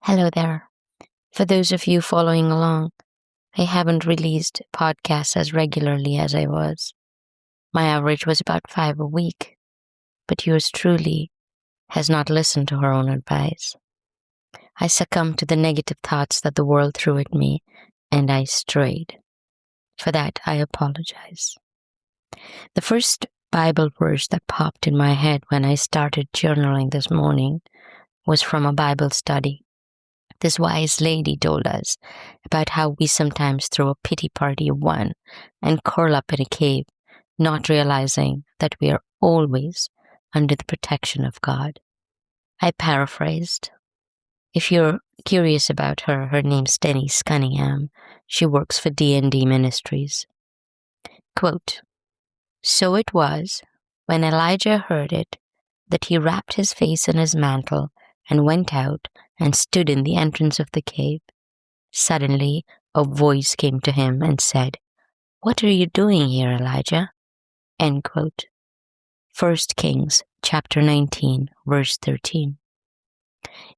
Hello there. For those of you following along, I haven't released podcasts as regularly as I was. My average was about 5 a week, but yours truly has not listened to her own advice. I succumbed to the negative thoughts that the world threw at me, and I strayed. For that, I apologize. The first Bible verse that popped in my head when I started journaling this morning was from a Bible study. This wise lady told us about how we sometimes throw a pity party of one and curl up in a cave, not realizing that we are always under the protection of God. I paraphrased. If you're curious about her, her name's Denise Cunningham. She works for D&D Ministries. Quote, "So it was, when Elijah heard it, that he wrapped his face in his mantle and went out and stood in the entrance of the cave. Suddenly, a voice came to him and said, 'What are you doing here, Elijah?'" End quote. 1 Kings chapter 19, verse 13.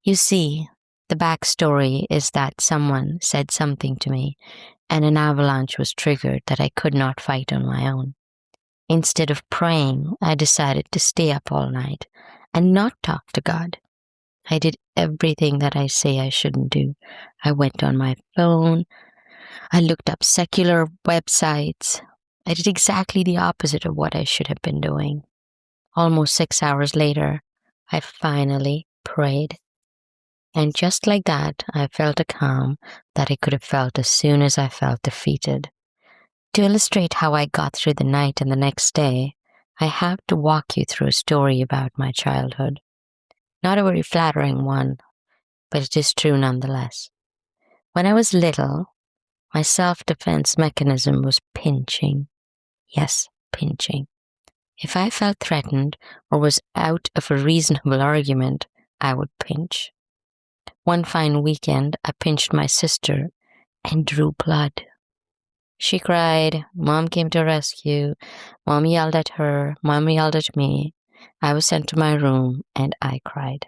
You see, the backstory is that someone said something to me and an avalanche was triggered that I could not fight on my own. Instead of praying, I decided to stay up all night and not talk to God. I did everything that I say I shouldn't do. I went on my phone. I looked up secular websites. I did exactly the opposite of what I should have been doing. Almost 6 hours later, I finally prayed. And just like that, I felt a calm that I could have felt as soon as I felt defeated. To illustrate how I got through the night and the next day, I have to walk you through a story about my childhood. Not a very flattering one, but it is true nonetheless. When I was little, my self-defense mechanism was pinching. Yes, pinching. If I felt threatened or was out of a reasonable argument, I would pinch. One fine weekend, I pinched my sister and drew blood. She cried. Mom came to rescue. Mom yelled at her. Mom yelled at me. I was sent to my room and I cried.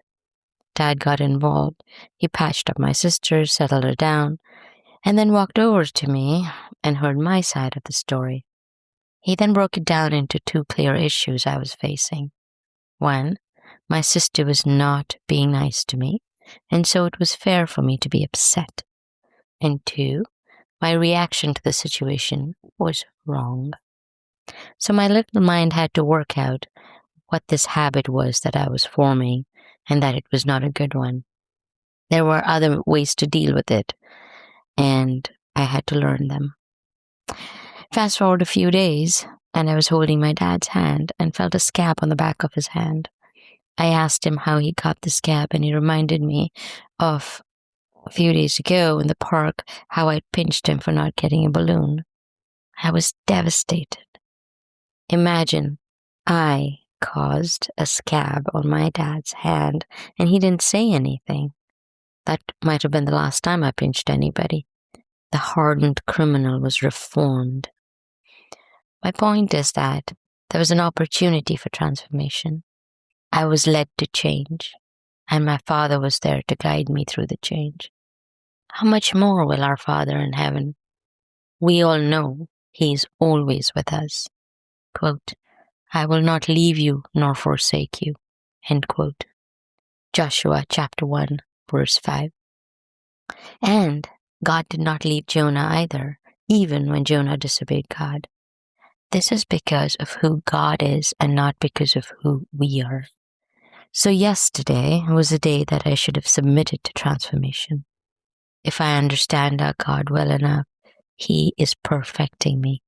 Dad got involved. He patched up my sister, settled her down, and then walked over to me and heard my side of the story. He then broke it down into 2 clear issues I was facing. 1, my sister was not being nice to me, and so it was fair for me to be upset. And 2, my reaction to the situation was wrong. So my little mind had to work out what this habit was that I was forming and that it was not a good one. There were other ways to deal with it, and I had to learn them. Fast forward a few days, and I was holding my dad's hand and felt a scab on the back of his hand. I asked him how he got the scab, and he reminded me of a few days ago in the park how I'd pinched him for not getting a balloon. I was devastated. Imagine, I caused a scab on my dad's hand, and he didn't say anything. That might have been the last time I pinched anybody. The hardened criminal was reformed. My point is that there was an opportunity for transformation. I was led to change, and my Father was there to guide me through the change. How much more will our Father in heaven? We all know He is always with us. Quote, "I will not leave you nor forsake you." End quote. Joshua chapter 1, verse 5. And God did not leave Jonah either, even when Jonah disobeyed God. This is because of who God is and not because of who we are. So yesterday was a day that I should have submitted to transformation. If I understand our God well enough, He is perfecting me.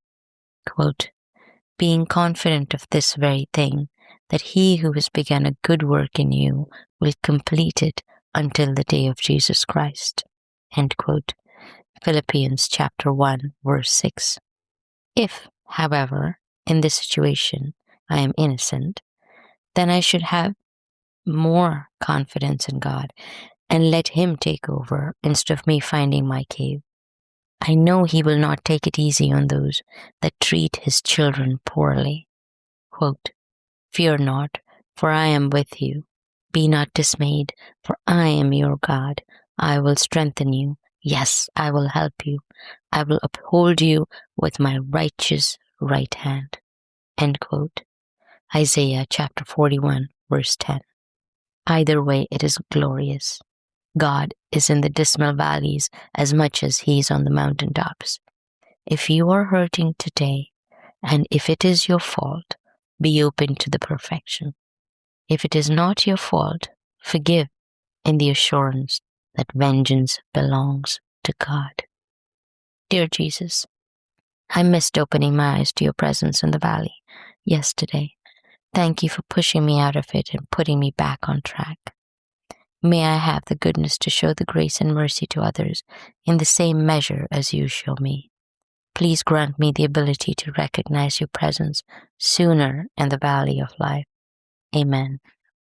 Quote, "Being confident of this very thing, that He who has begun a good work in you will complete it until the day of Jesus Christ." End quote. Philippians chapter 1, verse 6. If, however, in this situation I am innocent, then I should have more confidence in God and let Him take over instead of me finding my cave. I know He will not take it easy on those that treat His children poorly. Quote, "Fear not, for I am with you. Be not dismayed, for I am your God. I will strengthen you. Yes, I will help you. I will uphold you with my righteous right hand. End quote. Isaiah chapter 41, verse 10. Either way, it is glorious. God is in the dismal valleys as much as He's on the mountaintops. If you are hurting today, and if it is your fault, be open to the perfection. If it is not your fault, forgive in the assurance that vengeance belongs to God. Dear Jesus, I missed opening my eyes to your presence in the valley yesterday. Thank you for pushing me out of it and putting me back on track. May I have the goodness to show the grace and mercy to others in the same measure as you show me. Please grant me the ability to recognize your presence sooner in the valley of life. Amen.